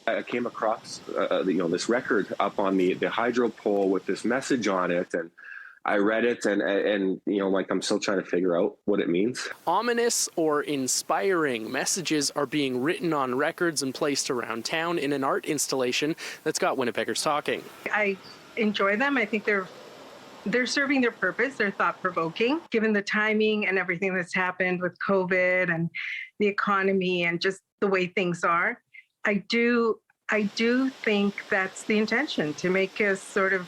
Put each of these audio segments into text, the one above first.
I came across this record up on the hydro pole with this message on it, and I read it, and like I'm still trying to figure out what it means. Ominous or inspiring messages are being written on records and placed around town in an art installation that's got Winnipeggers talking. I enjoy them. I think they're serving their purpose. They're thought-provoking, given the timing and everything that's happened with COVID and the economy and just the way things are. I do think that's the intention, to make us sort of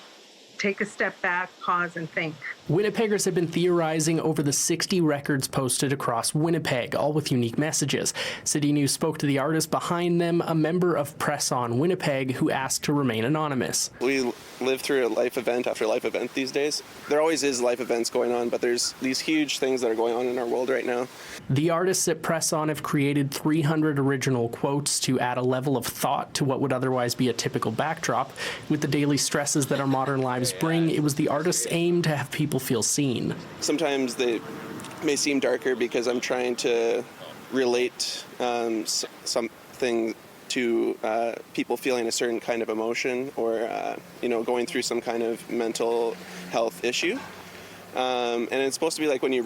take a step back, pause, and think. Winnipeggers have been theorizing over the 60 records posted across Winnipeg, all with unique messages. City News spoke to the artist behind them, a member of Press On Winnipeg, who asked to remain anonymous. We live through a life event after life event these days. There always is life events going on, but there's these huge things that are going on in our world right now. The artists at Press On have created 300 original quotes to add a level of thought to what would otherwise be a typical backdrop. With the daily stresses that our modern lives bring, it was the artist's aim to have people feel seen. Sometimes they may seem darker because I'm trying to relate something to people feeling a certain kind of emotion or going through some kind of mental health issue. And it's supposed to be like when you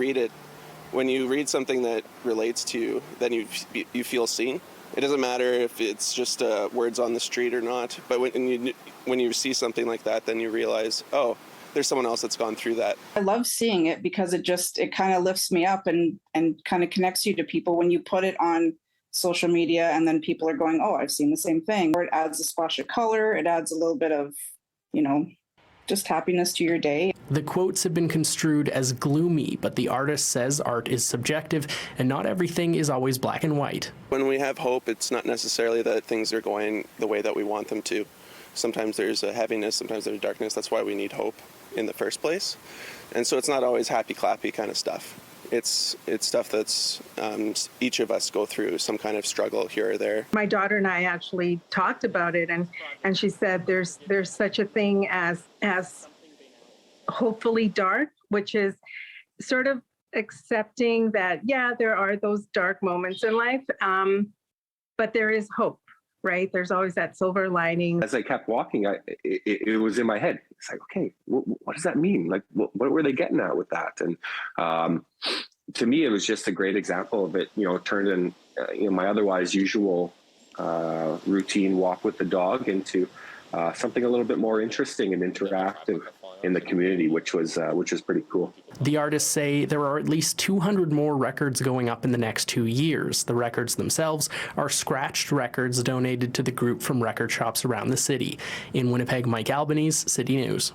read something that relates to you, then you feel seen. It doesn't matter if it's just words on the street or not, but when you see something like that, then you realize, oh, there's someone else that's gone through that. I love seeing it because it kind of lifts me up and kind of connects you to people when you put it on social media and then people are going, oh, I've seen the same thing. Or it adds a splash of color. It adds a little bit of, just happiness to your day. The quotes have been construed as gloomy, but the artist says art is subjective and not everything is always black and white. When we have hope, it's not necessarily that things are going the way that we want them to. Sometimes there's a heaviness, sometimes there's darkness. That's why we need hope in the first place. And so it's not always happy-clappy kind of stuff. It's stuff that's each of us go through some kind of struggle here or there. My daughter and I actually talked about it, and she said there's such a thing as hopefully dark, which is sort of accepting that, yeah, there are those dark moments in life, but there is hope. Right? There's always that silver lining. As I kept walking, it was in my head. It's like, okay, what does that mean? Like, what were they getting at with that? And to me, it was just a great example of it, turned in, my otherwise usual routine walk with the dog into something a little bit more interesting and interactive in the community, which was pretty cool. The artists say there are at least 200 more records going up in the next 2 years. The records themselves are scratched records donated to the group from record shops around the city. In Winnipeg, Mike Albanese, City News.